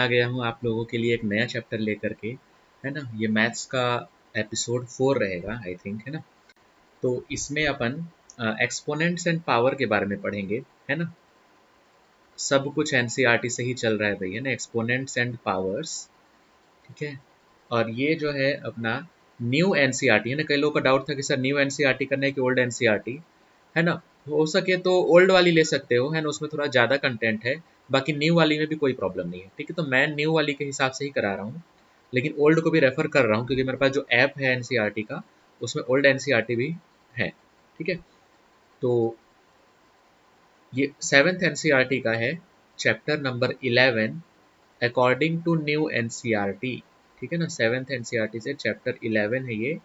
आ गया हूँ आप लोगों के लिए एक नया चैप्टर लेकर के, है ना। ये मैथ्स का एपिसोड 4 रहेगा आई थिंक, है ना। तो इसमें अपन एक्सपोनेंट्स एंड पावर के बारे में पढ़ेंगे, है ना। सब कुछ एनसीईआरटी से ही चल रहा है भाई, है ना। एक्सपोनेंट्स एंड पावर्स, ठीक है। और ये जो है अपना न्यू एनसीईआरटी है ना। कई लोगों का डाउट था कि सर न्यू एनसीईआरटी करना है कि ओल्ड एनसीईआरटी, है ना। हो सके तो ओल्ड वाली ले सकते हो, है ना। उसमें थोड़ा ज़्यादा कंटेंट है, बाकी न्यू वाली में भी कोई प्रॉब्लम नहीं है, ठीक है। तो मैं न्यू वाली के हिसाब से ही करा रहा हूँ, लेकिन ओल्ड को भी रेफर कर रहा हूँ क्योंकि मेरे पास जो ऐप है एनसीईआरटी का उसमें ओल्ड एनसीईआरटी भी है, ठीक है। तो ये 7th एनसीईआरटी का है, chapter number 11 according to new NCERT, ठीक है ना। 7th एनसीईआरटी से चैप्टर 11 है ये,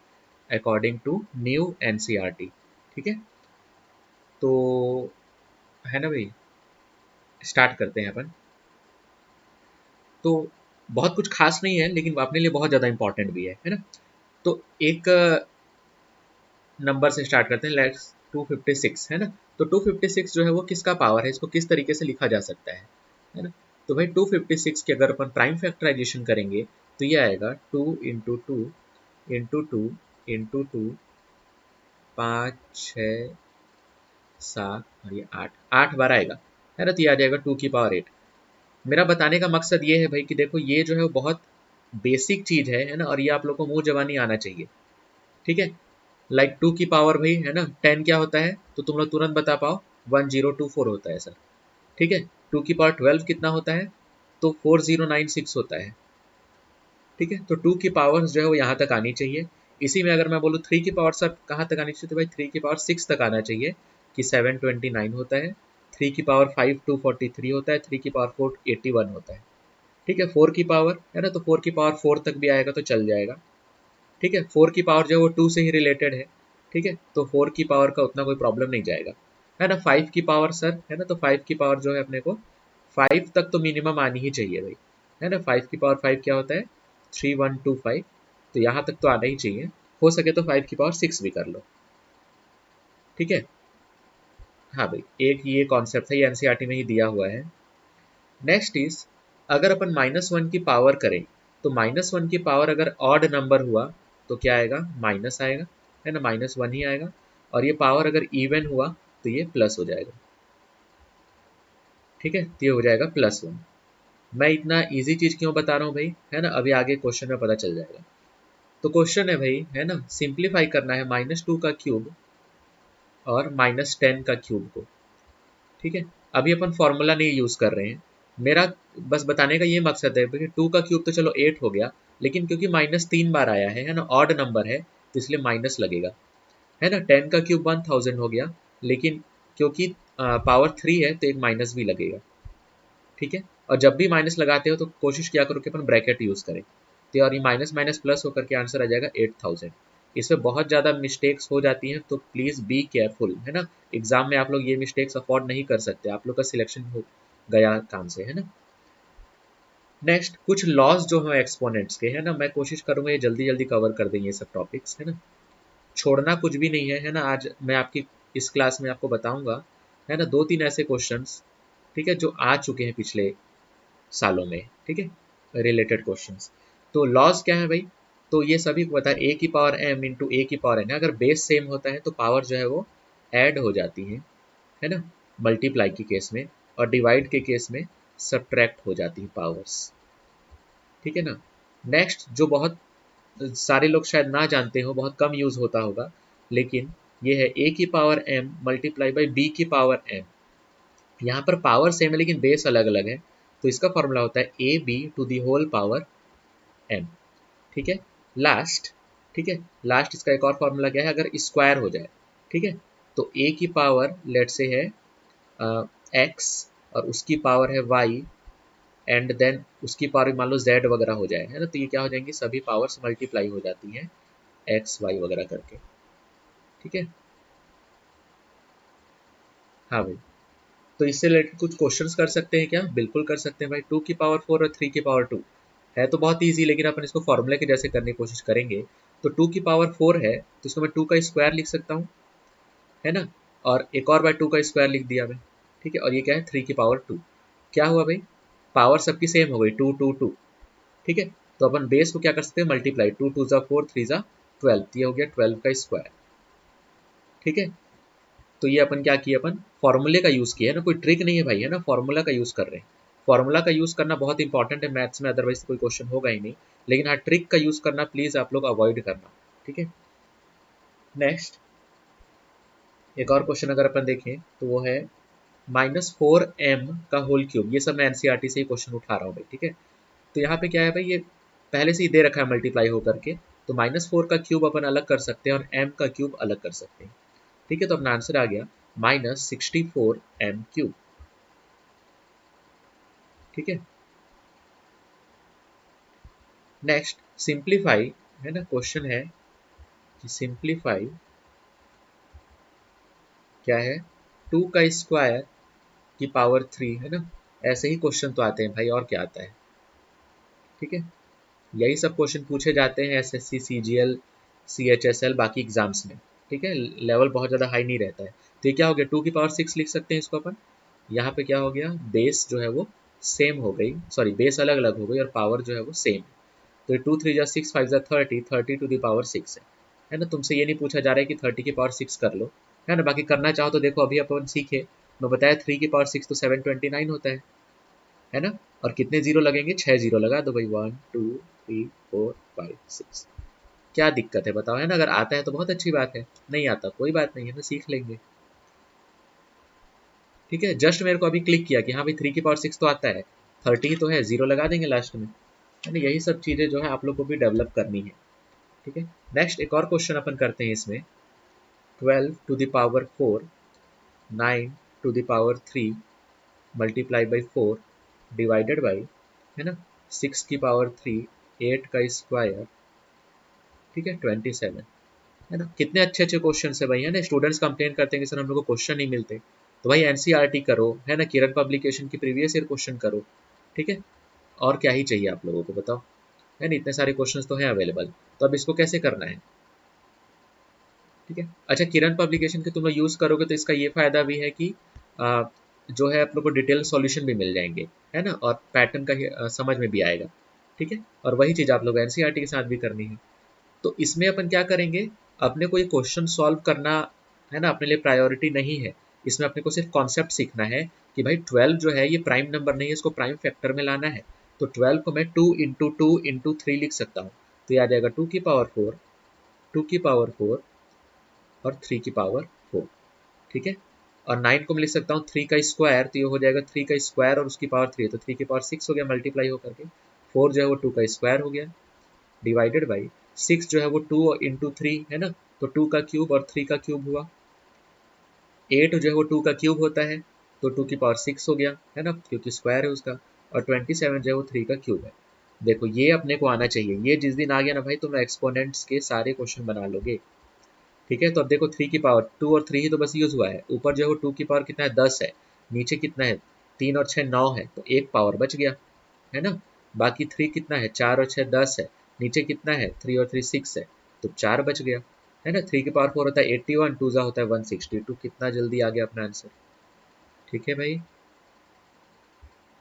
अकॉर्डिंग टू न्यू एनसीईआरटी, ठीक है। तो है ना भाई, स्टार्ट करते हैं अपन। तो बहुत कुछ खास नहीं है लेकिन अपने लिए बहुत ज़्यादा इंपॉर्टेंट भी है ना। तो एक नंबर से स्टार्ट करते हैं, लेट्स 256, है ना। तो 256 जो है वो किसका पावर है, इसको किस तरीके से लिखा जा सकता है ना। तो भाई 256 की अगर अपन प्राइम फैक्टराइजेशन करेंगे तो ये आएगा 2 into two into two into two, 5 6 7 और ये 8, 8 बार आएगा, है ना। तो ये आ जाएगा 2 की पावर 8। मेरा बताने का मकसद ये है भाई कि देखो ये जो है वो बहुत बेसिक चीज़ है ना। और ये आप लोग को मुंह जबानी आना चाहिए, ठीक है। लाइक 2 की पावर भाई, है ना, 10 क्या होता है तो तुम लोग तुरंत बता पाओ, 1024 होता है सर, ठीक है। 2 की पावर 12 कितना होता है तो 4096 होता है, ठीक है। तो 2 की पावर जो है वो यहाँ तक आनी चाहिए। इसी में अगर मैं बोलूँ 3 की पावर सब कहाँ तक आनी चाहिए तो भाई 3 की पावर 6 तक आना चाहिए कि 729 होता है। 3 की पावर 5 243 होता है। 3 की पावर 4 81 होता है, ठीक है। 4 की पावर, है ना, तो 4 की पावर 4 तक भी आएगा तो चल जाएगा, ठीक है। 4 की पावर जो है वो 2 से ही रिलेटेड है, ठीक है। तो 4 की पावर का उतना कोई प्रॉब्लम नहीं जाएगा, है ना। 5 की पावर सर, है ना, तो 5 की पावर जो है अपने को 5 तक तो मिनिमम आनी ही चाहिए भाई, है ना। 5 की पावर 5 क्या होता है 3125, तो यहाँ तक तो आना ही चाहिए। हो सके तो 5 की पावर 6 भी कर लो, ठीक है। हाँ भाई, एक ये कॉन्सेप्ट है, ये एनसीईआरटी में ही दिया हुआ है। नेक्स्ट इज, अगर अपन -1 की पावर करें तो -1 की पावर अगर ऑड नंबर हुआ तो क्या आएगा, माइनस आएगा, है ना, -1 ही आएगा। और ये पावर अगर इवन हुआ तो ये प्लस हो जाएगा, ठीक है। तो ये हो जाएगा +1। मैं इतना इजी चीज क्यों बता रहा हूँ भाई, है ना, अभी आगे क्वेश्चन में पता चल जाएगा। तो क्वेश्चन है भाई, है ना, सिंप्लीफाई करना है -2 का क्यूब और -10 का क्यूब को, ठीक है। अभी अपन फॉर्मूला नहीं यूज कर रहे हैं, मेरा बस बताने का ये मकसद है कि 2 का क्यूब तो चलो 8 हो गया, लेकिन क्योंकि -3 बार आया है ना, ऑड नंबर है तो इसलिए माइनस लगेगा, है ना। 10 का क्यूब 1000 हो गया, लेकिन क्योंकि पावर 3 है तो एक माइनस भी लगेगा, ठीक है। और जब भी माइनस लगाते हो तो कोशिश किया करो कि अपन ब्रैकेट यूज करें, तो और ये माइनस माइनस प्लस होकर के आंसर आ जाएगा 8000। इसमें बहुत ज़्यादा मिस्टेक्स हो जाती हैं तो प्लीज़ बी केयरफुल, है ना। एग्जाम में आप लोग ये मिस्टेक्स अफोर्ड नहीं कर सकते, आप लोग का सिलेक्शन हो गया काम से, है ना। नेक्स्ट कुछ लॉस जो है एक्सपोनेंट्स के, है ना, मैं कोशिश करूंगा ये जल्दी जल्दी कवर कर देंगे ये सब टॉपिक्स, है ना। छोड़ना कुछ भी नहीं है ना। आज मैं आपकी इस क्लास में आपको बताऊंगा, है ना, 2 3 ऐसे क्वेश्चंस, ठीक है, जो आ चुके हैं पिछले सालों में, ठीक है, रिलेटेड क्वेश्चंस। तो लॉज क्या है भाई, तो ये सभी को पता है, a की पावर m इंटू a की पावर n, अगर बेस सेम होता है तो पावर जो है वो ऐड हो जाती है ना, मल्टीप्लाई के केस में, और डिवाइड के केस में सब्ट्रैक्ट हो जाती है पावर्स, ठीक है ना। नेक्स्ट जो बहुत सारे लोग शायद ना जानते हो, बहुत कम यूज होता होगा, लेकिन ये है a की power m multiply by b की पावर m। यहाँ पर पावर सेम है लेकिन बेस अलग अलग है, तो इसका फॉर्मूला होता है ab to the whole power m, ठीक है। लास्ट, ठीक है, लास्ट इसका एक और फॉर्मूला क्या है, अगर स्क्वायर हो जाए, ठीक है, तो a की पावर लेट से है x और उसकी पावर है y, एंड देन उसकी पावर मान लो z वगैरह हो जाए, है ना, तो ये क्या हो जाएंगी, सभी पावर्स मल्टीप्लाई हो जाती हैं x y वगैरह करके, ठीक है। हाँ भाई, तो इससे रिलेटेड कुछ क्वेश्चंस कर सकते हैं क्या, बिल्कुल कर सकते हैं भाई। 2 की पावर 4 और 3 की पावर 2 है तो बहुत ईजी, लेकिन अपन इसको फॉर्मूले के जैसे करने की कोशिश करेंगे। तो 2 की पावर 4 है तो इसको मैं 2 का स्क्वायर लिख सकता हूँ, है ना, और एक और बार 2 का स्क्वायर लिख दिया मैं, ठीक है। और ये क्या है 3 की पावर 2, क्या हुआ भाई, पावर सबकी सेम हो गई 2 2 2, ठीक है। तो अपन बेस को क्या कर सकते हैं, मल्टीप्लाई, 2 2 जा 4, 3 जा 12, ये हो गया 12 का स्क्वायर, ठीक है। तो ये अपन क्या किया, अपन फॉर्मूले का यूज किया है ना, कोई ट्रिक नहीं है भाई, है ना, फॉर्मूला का यूज कर रहे हैं। फॉर्मूला का यूज करना बहुत इंपॉर्टेंट है मैथ्स में, अदरवाइज कोई क्वेश्चन होगा ही नहीं। लेकिन हाँ, ट्रिक का यूज करना प्लीज आप लोग अवॉइड करना, ठीक है। नेक्स्ट एक और क्वेश्चन अगर अपन देखें तो वो है -4m का होल क्यूब। ये सब मैं एनसीईआरटी से ही क्वेश्चन उठा रहा हूँ भाई, ठीक है। तो यहाँ पे क्या है भाई, ये पहले से ही दे रखा है मल्टीप्लाई होकर के, तो -4 का क्यूब अपन अलग कर सकते हैं और m का क्यूब अलग कर सकते हैं, ठीक है। तो अपना आंसर आ गया -64m³, ठीक है। नेक्स्ट सिंप्लीफाई, है ना, क्वेश्चन है कि सिंप्लीफाई क्या है, 2 का स्क्वायर की पावर 3, है ना। ऐसे ही क्वेश्चन तो आते हैं भाई, और क्या आता है, ठीक है। यही सब क्वेश्चन पूछे जाते हैं एसएससी, सीजीएल, सीएचएसएल, बाकी एग्जाम्स में, ठीक है। लेवल बहुत ज़्यादा हाई नहीं रहता है। तो ये क्या हो गया, 2 की पावर 6 लिख सकते हैं इसको अपन। यहाँ पे क्या हो गया, बेस जो है वो सेम हो गई, सॉरी बेस अलग अलग हो गई और पावर जो है वो सेम। तो 2 3 जा 6, 5 जा 30, 30 टू द पावर 6 है ना। तुमसे ये नहीं पूछा जा रहा है कि 30 की पावर 6 कर लो, है ना। बाकी करना चाहो तो देखो, अभी अपन सीखे, मैं बताया 3 की पावर 6 तो 729 होता है ना। और कितने जीरो लगेंगे, 6 जीरो लगा दो भाई, 1 2 3 4 5 6। क्या दिक्कत है बताओ, है ना। अगर आता है तो बहुत अच्छी बात है, नहीं आता कोई बात नहीं है ना, सीख लेंगे, ठीक है। जस्ट मेरे को अभी क्लिक किया कि हाँ भाई 3 की पावर 6 तो आता है, 30 ही तो है, जीरो लगा देंगे लास्ट में, है ना। यही सब चीज़ें जो है आप लोग को भी डेवलप करनी है, ठीक है। नेक्स्ट एक और क्वेश्चन अपन करते हैं इसमें, 12 to the power 4, 9 to the power 3 multiply by 4 divided by, है ना, 6 की पावर 3, 8 का स्क्वायर, ठीक है, 27, है ना। कितने अच्छे अच्छे क्वेश्चन है भाई, है ना। स्टूडेंट्स कंप्लेन करते हैं कि सर हम लोग को क्वेश्चन नहीं मिलते, तो भाई एनसीईआरटी करो, है ना, किरण पब्लिकेशन की प्रीवियस ईयर क्वेश्चन करो, ठीक है। और क्या ही चाहिए आप लोगों को बताओ, है ना। इतने सारे क्वेश्चन तो हैं अवेलेबल, तो अब इसको कैसे करना है, ठीक है। अच्छा, किरण पब्लिकेशन के तुम लोग यूज़ करोगे तो इसका ये फ़ायदा भी है कि जो है आप लोग को डिटेल सॉल्यूशन भी मिल जाएंगे, है ना, और पैटर्न का समझ में भी आएगा, ठीक है। और वही चीज़ आप लोग एनसीईआरटी के साथ भी करनी है। तो इसमें अपन क्या करेंगे, अपने को ये क्वेश्चन सॉल्व करना, है ना, अपने लिए प्रायोरिटी नहीं है। इसमें अपने को सिर्फ कॉन्सेप्ट सीखना है कि भाई 12 जो है ये प्राइम नंबर नहीं है, इसको प्राइम फैक्टर में लाना है। तो 12 को मैं 2 × 2 × 3 लिख सकता हूँ, तो ये आ जाएगा 2 की पावर 4, 2 की पावर 4 और 3 की पावर 4, ठीक है। और 9 को मैं लिख सकता हूँ 3 का स्क्वायर, तो ये हो जाएगा 3 का स्क्वायर और उसकी पावर 3, तो 3 की पावर 6 हो गया मल्टीप्लाई होकर के, 4 जो है वो 2 का स्क्वायर हो गया, डिवाइडेड बाई 6 जो है वो 2 × 3, है ना, तो 2 का क्यूब और 3 का क्यूब हुआ। 8 जो है वो 2 का क्यूब होता है, तो 2 की पावर 6 हो गया, है ना, क्योंकि स्क्वायर है उसका। और 27 जो है वो 3 का क्यूब है। देखो ये अपने को आना चाहिए, ये जिस दिन आ गया ना भाई, तुम एक्सपोनेंट्स के सारे क्वेश्चन बना लोगे, ठीक है। तो अब देखो 3 की पावर 2 और 3 ही तो बस यूज हुआ है, ऊपर जो है वो 2 की पावर कितना है, 10 है, नीचे कितना है, 3 और 6 9 है, तो एक पावर बच गया, है ना। बाकी 3 कितना है, 4 और 6 10 है, नीचे कितना है, 3 और 3 6 है, तो 4 बच गया, है ना। 3 की पावर 4 होता है 81, 2 होता है 162, कितना जल्दी आ गया अपना आंसर, ठीक है भाई।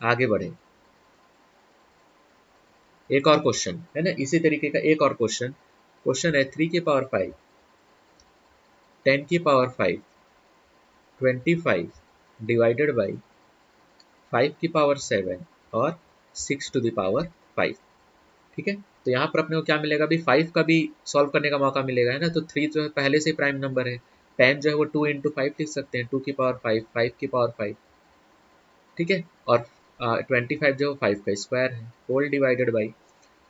आगे बढ़े, एक और क्वेश्चन है ना, इसी तरीके का एक और क्वेश्चन, क्वेश्चन है 3 की पावर 5, 10 की पावर 5, 25 डिवाइडेड बाई 5 की पावर 7 और 6 टू द पावर 5, ठीक है। तो यहाँ पर अपने को क्या मिलेगा अभी, 5 का भी सॉल्व करने का मौका मिलेगा, है ना। तो 3 जो है पहले से ही प्राइम नंबर है, 10 जो है वो 2 × 5 लिख सकते हैं, 2 की पावर 5, 5 की पावर 5, ठीक है। और 25 जो है 5 का स्क्वायर है, होल डिवाइडेड बाई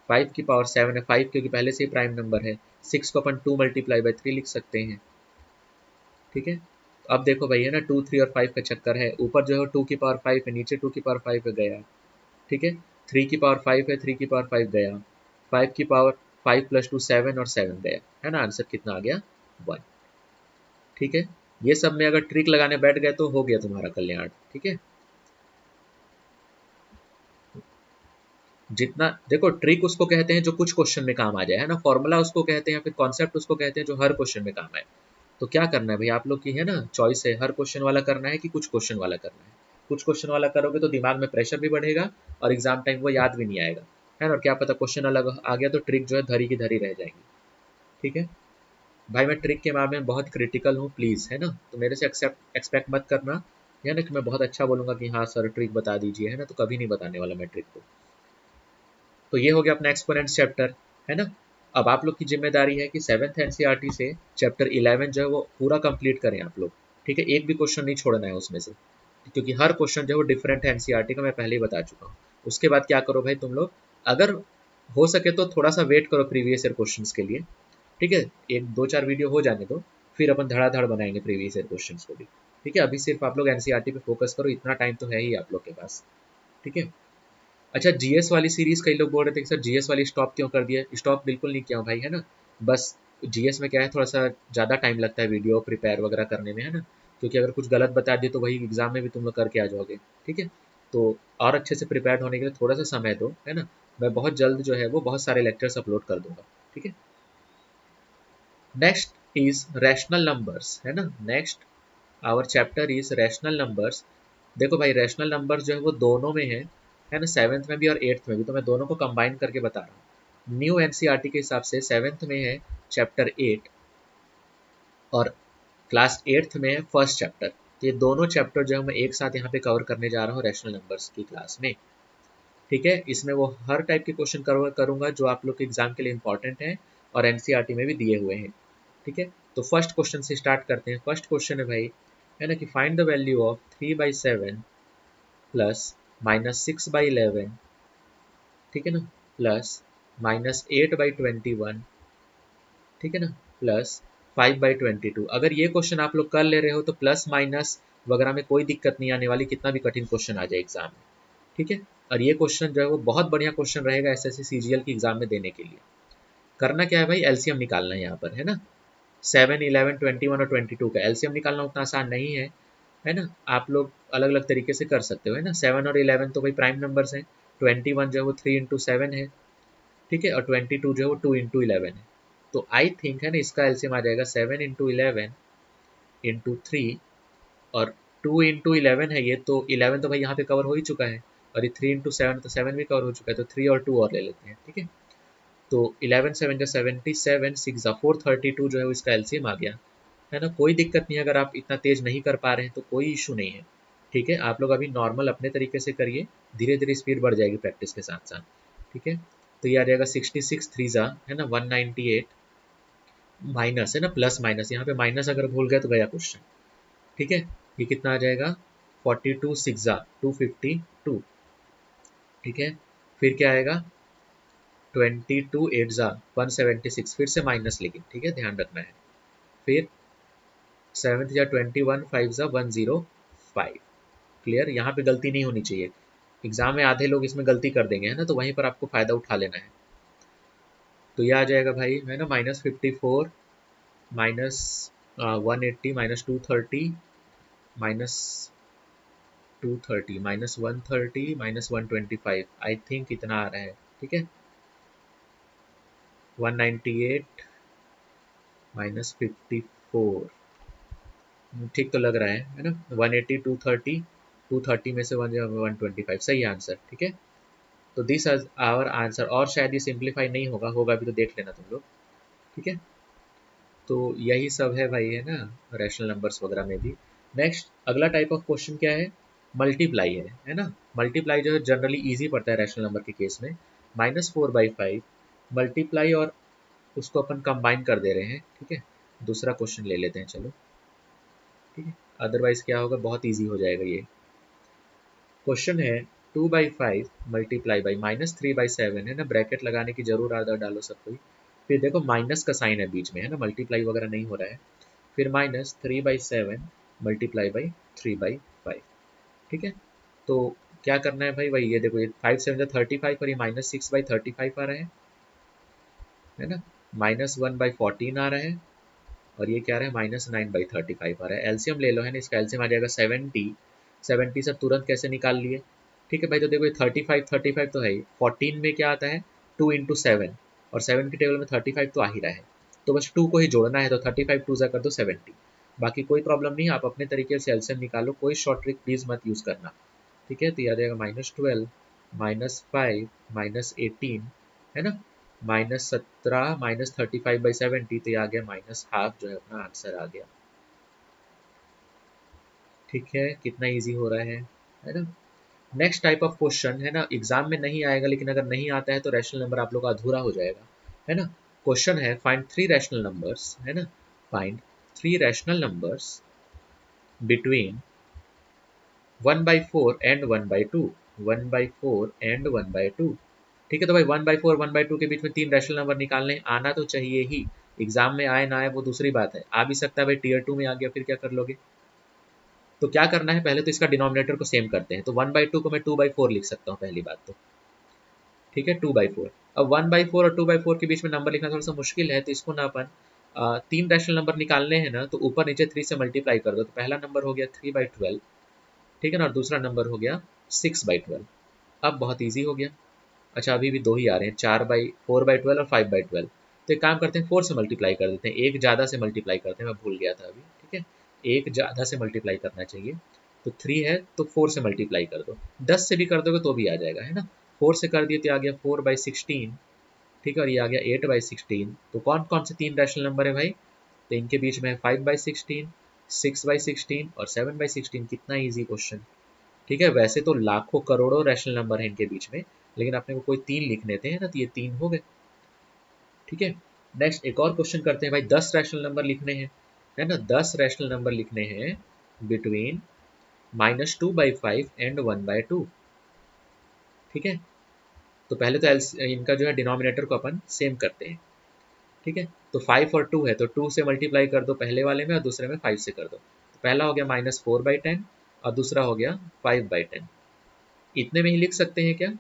5 की पावर 7 है, 5 क्योंकि पहले से ही प्राइम नंबर है, 6 को अपन 2 × 3 लिख सकते हैं, ठीक है। अब देखो भाई, है ना, 2 3 और 5 का चक्कर है, ऊपर जो है 2 की पावर 5 है, नीचे 2 की पावर 5 है, गया, ठीक है। 3 की पावर 5 है, 3 की पावर 5 गया, 5 की पावर 5 + 2 7 और 7 गया, है ना। आंसर कितना आ गया, 1, ठीक है। ये सब में अगर ट्रिक लगाने बैठ गए तो हो गया तुम्हारा कल्याण, ठीक है। जितना देखो, ट्रिक उसको कहते हैं जो कुछ क्वेश्चन में काम आ जाए, है ना। फॉर्मूला उसको कहते हैं, या फिर कॉन्सेप्ट उसको कहते हैं जो हर क्वेश्चन में काम आए। तो क्या करना है भाई आप लोग की, है ना, चॉइस है, हर क्वेश्चन वाला करना है कि कुछ क्वेश्चन वाला करना है, कुछ क्वेश्चन वाला करोगे तो दिमाग में प्रेशर भी बढ़ेगा और एग्जाम टाइम वो याद भी नहीं आएगा, है ना। और क्या पता क्वेश्चन अलग आ गया तो ट्रिक जो है धरी की धरी रह जाएगी। ठीक है भाई, मैं ट्रिक के मामले में बहुत क्रिटिकल हूँ प्लीज़, है ना। तो मेरे से एक्सपेक्ट मत करना, है ना, कि मैं बहुत अच्छा बोलूँगा कि हाँ सर ट्रिक बता दीजिए, है ना, तो कभी नहीं बताने वाला मैं ट्रिक को। तो ये हो गया अपना एक्सपोनेंट्स चैप्टर, है ना। अब आप लोग की जिम्मेदारी है कि 7th एनसीईआरटी से चैप्टर 11 जो है वो पूरा कंप्लीट करें आप लोग। ठीक है, एक भी क्वेश्चन नहीं छोड़ना है उसमें से, क्योंकि हर क्वेश्चन जो है वो डिफरेंट है एनसीईआरटी का, मैं पहले ही बता चुका हूँ। उसके बाद क्या करो भाई तुम लोग, अगर हो सके तो थोड़ा सा वेट करो प्रीवियस ईयर क्वेश्चंस के लिए। ठीक है, एक दो चार वीडियो हो जाने दो, फिर अपन धड़ाधड़ बनाएंगे प्रीवियस ईयर क्वेश्चंस को भी। ठीक है, अभी सिर्फ आप लोग एनसीईआरटी पे फोकस करो, इतना टाइम तो है ही आप लोग के पास। ठीक है, अच्छा जीएस वाली सीरीज कई लोग बोल रहे थे कि सर जीएस वाली स्टॉप क्यों कर दिया। स्टॉप बिल्कुल नहीं किया हूँ भाई, है ना। बस जीएस में क्या है, थोड़ा सा ज़्यादा टाइम लगता है वीडियो प्रिपेयर वगैरह करने में, है ना। क्योंकि अगर कुछ गलत बता दिए तो वही एग्जाम में भी तुम लोग करके आ जाओगे। ठीक है, तो और अच्छे से प्रिपेयर होने के लिए थोड़ा सा समय दो, है ना। मैं बहुत जल्द जो है वो बहुत सारे लेक्चर्स अपलोड कर दूंगा। ठीक है, नेक्स्ट इज रैशनल नंबर्स, है ना। Next our chapter is rational numbers. देखो भाई, रैशनल नंबर्स जो है वो दोनों में है ना, 7th में भी और 8th में भी, तो मैं दोनों को कंबाइन करके बता रहा हूँ। न्यू एनसीईआरटी के हिसाब से 7th में है चैप्टर 8 और क्लास 8th में है फर्स्ट चैप्टर। तो ये दोनों चैप्टर जो है मैं एक साथ यहाँ पे कवर करने जा रहा हूँ रैशनल नंबर्स की क्लास में। ठीक है, इसमें वो हर टाइप के क्वेश्चन कवर करूंगा जो आप लोग के एग्जाम के लिए इंपॉर्टेंट है और एनसीईआरटी में भी दिए हुए हैं। ठीक है, तो फर्स्ट क्वेश्चन से स्टार्ट करते हैं। फर्स्ट क्वेश्चन है भाई, है ना, कि find the value of 3/7 plus -6/11, ठीक है ना, प्लस -8/21, ठीक है ना, प्लस 5/22। अगर ये क्वेश्चन आप लोग कर ले रहे हो तो प्लस माइनस वगैरह में कोई दिक्कत नहीं आने वाली, कितना भी कठिन क्वेश्चन आ जाए एग्जाम में। ठीक है, और ये क्वेश्चन जो है वो बहुत बढ़िया क्वेश्चन रहेगा एसएससी सीजीएल की एग्जाम में देने के लिए। करना क्या है भाई, एलसीएम निकालना है यहाँ पर, है ना। 7, 11, 21 और 22 का एलसीएम निकालना उतना आसान नहीं है ना। आप लोग अलग अलग तरीके से कर सकते हो, है ना। 7 और 11 तो भाई प्राइम नंबर्स हैं, 21 जो है वो 3 × 7 है, ठीक है, और 22 जो है वो 2 × 11 है। तो आई थिंक, है ना, इसका एलसीएम आ जाएगा 7 × 11 × 3 और 2 × 11 है ये, तो 11 तो भाई यहाँ पे कवर हो ही चुका है, और ये 3 × 7 तो 7 भी कवर हो चुका है, तो 3 और 2 और ले लेते हैं। ठीक है, तो 11 7 जो 77, 6 432 जो है इसका एलसीएम आ गया, है ना। कोई दिक्कत नहीं, अगर आप इतना तेज नहीं कर पा रहे हैं तो कोई इशू नहीं है। ठीक है, आप लोग अभी नॉर्मल अपने तरीके से करिए, धीरे धीरे स्पीड बढ़ जाएगी प्रैक्टिस के साथ साथ। ठीक है, तो ये आ जाएगा 66 3 है ना 198, माइनस, है ना, प्लस माइनस, यहाँ पे माइनस अगर भूल गए तो गया क्वेश्चन। ठीक है, ये कितना आ जाएगा 42 6 252। ठीक है, फिर क्या आएगा 22 8 176, फिर से माइनस, लेकिन ठीक है ध्यान रखना है। फिर 7 21 5 105। क्लियर, यहाँ पे गलती नहीं होनी चाहिए। एग्जाम में आधे लोग इसमें गलती कर देंगे, है ना, तो वहीं पर आपको फायदा उठा लेना है। तो यह आ जाएगा भाई, है ना, -54, -180, -230, -230, -130, -125, आई थिंक इतना आ रहा है। ठीक है, 198 -54, ठीक तो लग रहा है ना। 180, 230, 230 में से 125, सही आंसर। ठीक है, तो दिस आवर आंसर, और शायद ये सिंप्लीफाई नहीं होगा, होगा भी तो देख लेना तुम लोग। ठीक है, तो यही सब है भाई, है ना, रैशनल नंबर्स वगैरह में भी। नेक्स्ट अगला टाइप ऑफ क्वेश्चन क्या है, मल्टीप्लाई है ना। मल्टीप्लाई जो है जनरली इजी पड़ता है रैशनल नंबर के केस में। -4/5 मल्टीप्लाई, और उसको अपन कंबाइन कर दे रहे हैं। ठीक है, दूसरा क्वेश्चन ले लेते हैं चलो। ठीक है, अदरवाइज क्या होगा, बहुत ईजी हो जाएगा ये क्वेश्चन है। 2/5 मल्टीप्लाई बाई -3/7, है ना, ब्रैकेट लगाने की जरूर आदत डालो सब कोई। फिर देखो माइनस का साइन है बीच में, है ना, मल्टीप्लाई वगैरह नहीं हो रहा है। फिर -3/7 मल्टीप्लाई बाई 3/5। ठीक है, तो क्या करना है भाई, वही ये देखो, ये 5 7 35 और ये -6/35 आ रहा है ना, -1/14 आ रहा है, और ये क्या आ रहा है -9/35 आ रहा है। एलसीएम ले लो, है ना, इसका एलसीएम आ जाएगा 70। 70 से तुरंत कैसे निकाल लिए। ठीक है भाई, तो देखो ये 35 तो है ही, 14 में क्या आता है 2 × 7, और 7 की टेबल में 35 तो आ ही रहा है, तो बस 2 को ही जोड़ना है, तो 35 2 कर दो 70, बाकी कोई प्रॉब्लम नहीं, आप अपने तरीके से एलसीएम निकालो, कोई शॉर्ट ट्रिक प्लीज मत यूज करना। ठीक है, तो याद आएगा -12 -5 -18 है ना, -17 -35/70, तो ये आ गया -12 जो है अपना आंसर आ गया। ठीक है, कितना इजी हो रहा है ना। नेक्स्ट टाइप ऑफ क्वेश्चन है ना, एग्जाम में नहीं आएगा, लेकिन अगर नहीं आता है तो रैशनल नंबर आप लोग का अधूरा हो जाएगा, है ना। क्वेश्चन है फाइंड 3 रैशनल नंबर्स, है ना, find 3 rational numbers between 1/4 and 1/2, 1/4 and 1/2। ठीक है, तो भाई 1/4 1/2 के बीच में 3 रैशनल नंबर निकालने, आना तो चाहिए ही। एग्जाम में आए ना आए वो दूसरी बात है, आ भी सकता है भाई टीयर 2 में आ गया, फिर क्या कर लोगे। तो क्या करना है, पहले तो इसका डिनोमिनेटर को सेम करते हैं, तो 1/2 को मैं 2/4 लिख सकता हूँ पहली बात तो। ठीक है, 2/4। अब 1/4 और 2/4 के बीच में नंबर लिखना थोड़ा सा मुश्किल है, तो इसको ना अपन 3 रैशनल नंबर निकालने हैं ना, तो ऊपर नीचे 3 से मल्टीप्लाई कर दो, तो पहला नंबर हो गया 3/12, ठीक है ना, और दूसरा नंबर हो गया 6/12। अब बहुत ईजी हो गया। अच्छा, अभी भी दो ही आ रहे हैं, 4/12 और 5/12। तो एक काम करते हैं, 4 से मल्टीप्लाई कर देते हैं, एक ज़्यादा से मल्टीप्लाई करते हैं, मैं भूल गया था अभी। ठीक है, एक ज़्यादा से मल्टीप्लाई करना चाहिए, तो 3 है तो 4 से मल्टीप्लाई कर दो, 10 से भी कर दोगे तो भी आ जाएगा, है ना। 4 से कर दिए तो आ गया 4/16, ठीक है, और ये आ गया 8/16। तो कौन कौन से 3 रैशनल नंबर है भाई, तो इनके बीच में है 5/16, 6/16 और 7/16। कितना ईजी क्वेश्चन। ठीक है, वैसे तो लाखों करोड़ों रैशनल नंबर है इनके बीच में, लेकिन अपने को कोई 3 लिखने थे ना, तो ये 3 हो गए। ठीक है, नेक्स्ट एक और क्वेश्चन करते हैं भाई, 10 रैशनल नंबर लिखने हैं, है ना, 10 रैशनल नंबर लिखने हैं बिटवीन -2/5 एंड 1/2। ठीक है, तो पहले तो इनका जो है डिनोमिनेटर को अपन सेम करते हैं। ठीक है, तो 5 और 2 है, तो 2 से मल्टीप्लाई कर दो पहले वाले में, और दूसरे में 5 से कर दो, तो पहला हो गया -4/10 और दूसरा हो गया 5/10। इतने में ही लिख सकते हैं क्या,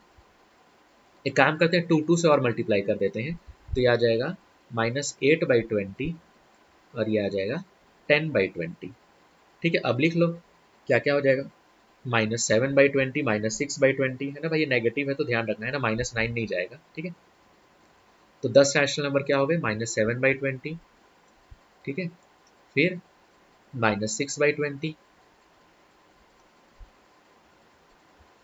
एक काम करते हैं, 2 से और मल्टीप्लाई कर देते हैं, तो ये आ जाएगा -8/20 और ये आ जाएगा 10/20। ठीक है, अब लिख लो क्या क्या हो जाएगा, -7/20 -6/20, है ना भाई, ये नेगेटिव है तो ध्यान रखना है ना, -9 नहीं जाएगा। ठीक है, तो 10 रैशनल नंबर क्या हो गए, -7/20, ठीक है, फिर -6/20,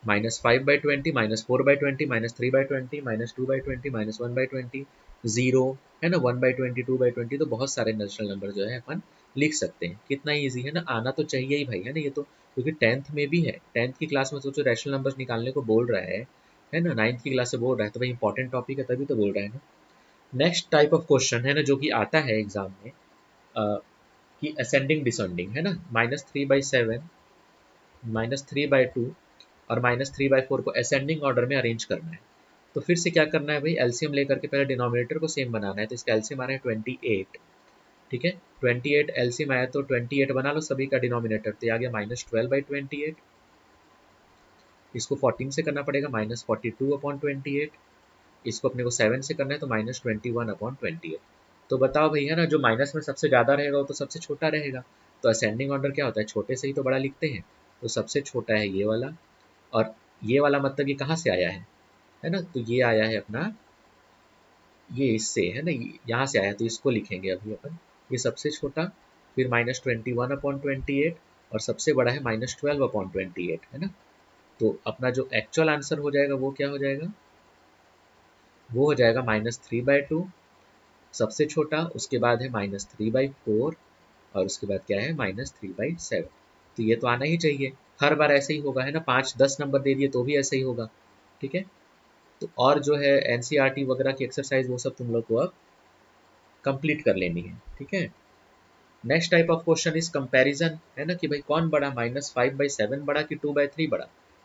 -5/20 -4/20 -3/20 -2/20 -1/20, 0, है ना, 1/20 2/20। तो बहुत सारे नेचुरल नंबर जो है अपन लिख सकते हैं। कितना ईजी है ना, आना तो चाहिए ही भाई, है ना, ये तो क्योंकि 10th में भी है, 10th की क्लास में सोचो रैशनल नंबर्स निकालने को बोल रहा है ना, 9th की क्लास से बोल रहा है, तो भाई इंपॉर्टेंट टॉपिक है तभी तो बोल रहा है ना। नेक्स्ट टाइप ऑफ क्वेश्चन है ना, जो कि आता है एग्जाम में, कि असेंडिंग डिसेंडिंग, है ना, -3/7 -3/2 और -3/4 को असेंडिंग ऑर्डर में अरेंज करना है। तो फिर से क्या करना है भाई, एलसीएम लेकर के पहले डिनोमिनेटर को सेम बनाना है, तो इसका एलसीएम आ रहा है 28। ठीक है, 28 एलसीएम आया तो 28 बना लो सभी का डिनोमिनेटर, तो आ गया -12/28। इसको 14 से करना पड़ेगा, -42/28। इसको अपने को 7 से करना है, तो -21/28। तो बताओ भैया ना, जो माइनस में सबसे ज़्यादा रहेगा वो तो सबसे छोटा रहेगा। तो असेंडिंग ऑर्डर क्या होता है, छोटे से ही तो बड़ा लिखते हैं, तो सबसे छोटा है ये वाला, और ये वाला मतलब ये कहाँ से आया है ना, तो ये आया है अपना, ये इससे है ना, यहाँ से आया, तो इसको लिखेंगे अभी अपन, ये सबसे छोटा, फिर -21/28, और सबसे बड़ा है -12/28, है ना। तो अपना जो एक्चुअल आंसर हो जाएगा वो क्या हो जाएगा, वो हो जाएगा -3/2 सबसे छोटा, उसके बाद है -3/4, और उसके बाद क्या है -3/7। तो ये तो आना ही चाहिए, हर बार ऐसे ही होगा, है ना, 5-10 नंबर दे दिए तो भी ऐसे ही होगा। ठीक है, तो और जो है एनसीईआरटी वगैरह की एक्सरसाइज वो सब तुम लोग को अब कंप्लीट कर लेनी है। ठीक है, next type of question is comparison, है ना, कि भाई कौन बड़ा, -5/7 बड़ा कि 2/3 बड़ा।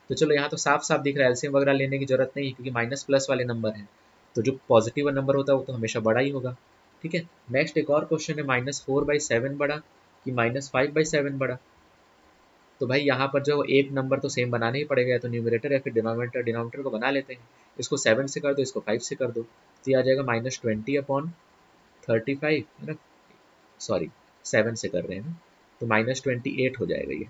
तो चलो यहाँ तो साफ साफ दिख रहा है, एलसीएम वगैरह लेने की जरूरत नहीं है, क्योंकि माइनस प्लस वाले नंबर हैं, तो जो पॉजिटिव नंबर होता है वो तो हमेशा बड़ा ही होगा। ठीक है, नेक्स्ट एक और क्वेश्चन है, -4/7 बड़ा कि -5/7 बड़ा। तो भाई यहाँ पर जो एक नंबर तो सेम बनाना ही पड़ेगा, या तो न्यूमरेटर या फिर डिनोमिनेटर, डिनोमिनेटर को बना लेते हैं, इसको 7 से कर दो, इसको 5 से कर दो, तो ये आ जाएगा -20/35, है ना, सॉरी 7 से कर रहे हैं ना, तो -28 हो जाएगा ये।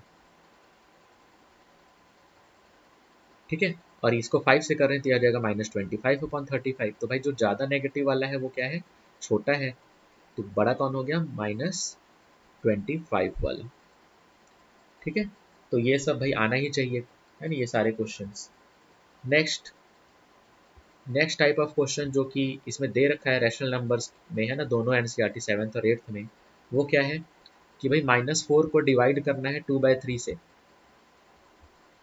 ठीक है, और इसको 5 से कर रहे हैं तो आ जाएगा -25/35। तो भाई जो ज़्यादा नेगेटिव वाला है वो क्या है, छोटा है, तो बड़ा कौन हो गया, 25 वाला। ठीक है, तो ये सब भाई आना ही चाहिए, है ना, ये सारे questions. Next type of question जो कि इसमें दे रखा है रैशनल नंबर्स में, है ना, दोनों एनसीईआरटी 7th और 8th में, वो क्या है कि भाई -4 को डिवाइड करना है 2/3 से।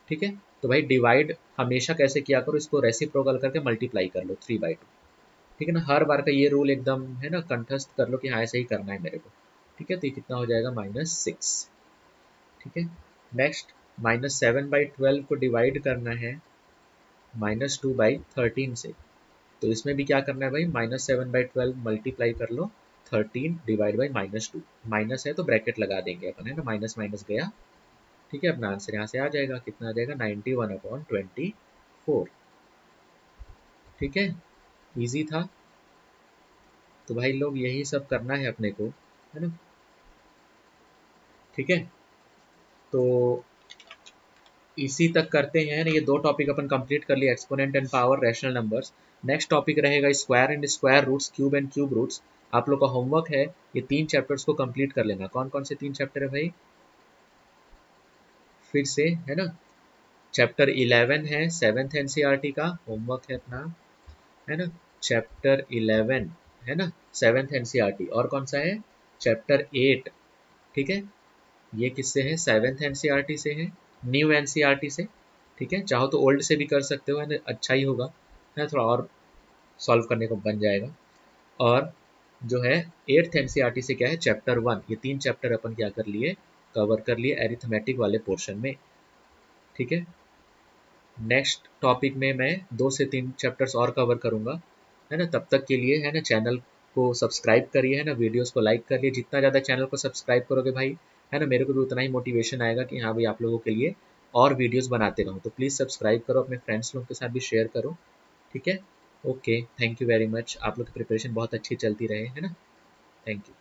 ठीक है, तो भाई डिवाइड हमेशा कैसे किया करो, इसको रेसिप्रोकल करके मल्टीप्लाई कर लो 3/2। ठीक है ना, हर बार का ये रूल एकदम, है ना, कंठस्थ कर लो कि हाँ ऐसे ही करना है मेरे को। ठीक है, तो ये कितना हो जाएगा -6। ठीक है, नेक्स्ट -7/12 को डिवाइड करना है -2/13 से। तो इसमें भी क्या करना है भाई, -7/12 मल्टीप्लाई कर लो 13 डिवाइड बाई -2। माइनस है तो ब्रैकेट लगा देंगे अपन, है ना, माइनस माइनस गया। ठीक है, अपना आंसर यहाँ से आ जाएगा, कितना आ जाएगा 91/24। ठीक है, इजी था। तो भाई लोग यही सब करना है अपने को, है ना। ठीक है, तो इसी तक करते हैं ना, ये 2 टॉपिक अपन कंप्लीट कर लिए, exponent and power, rational numbers. Next topic रहेगा square and square roots, cube and cube roots. आप लोग का होमवर्क है ये 3 चैप्टर्स को कंप्लीट कर लेना। कौन कौन से 3 चैप्टर है भाई, फिर से, है ना, चैप्टर 11 है 7th एनसीईआरटी का होमवर्क है अपना, है ना, चैप्टर 11, है ना, 7th एनसीईआरटी। और कौन सा है, चैप्टर 8। ठीक है, ये किससे है, 7th एनसीईआरटी से है, न्यू एनसीईआरटी से। ठीक है, चाहो तो ओल्ड से भी कर सकते हो, है ना, अच्छा ही होगा, है ना, थोड़ा और सॉल्व करने को बन जाएगा। और जो है 8th एनसीईआरटी से क्या है, चैप्टर 1। ये 3 चैप्टर अपन क्या कर लिए, कवर कर लिए एरिथमेटिक वाले पोर्शन में। ठीक है, नेक्स्ट टॉपिक में मैं 2 से 3 चैप्टर्स और कवर करूंगा, है ना। तब तक के लिए, है ना, चैनल को सब्सक्राइब करिए, है ना, वीडियोस को लाइक करिए। जितना ज़्यादा चैनल को सब्सक्राइब करोगे भाई, है ना, मेरे को भी उतना ही मोटिवेशन आएगा कि हाँ भाई आप लोगों के लिए और वीडियोस बनाते रहूँ। तो प्लीज़ सब्सक्राइब करो, अपने फ्रेंड्स लोग के साथ भी शेयर करो। ठीक है, okay, thank you very much. आप लोग की प्रिपरेशन बहुत अच्छी चलती रहे, है ना, थैंक यू।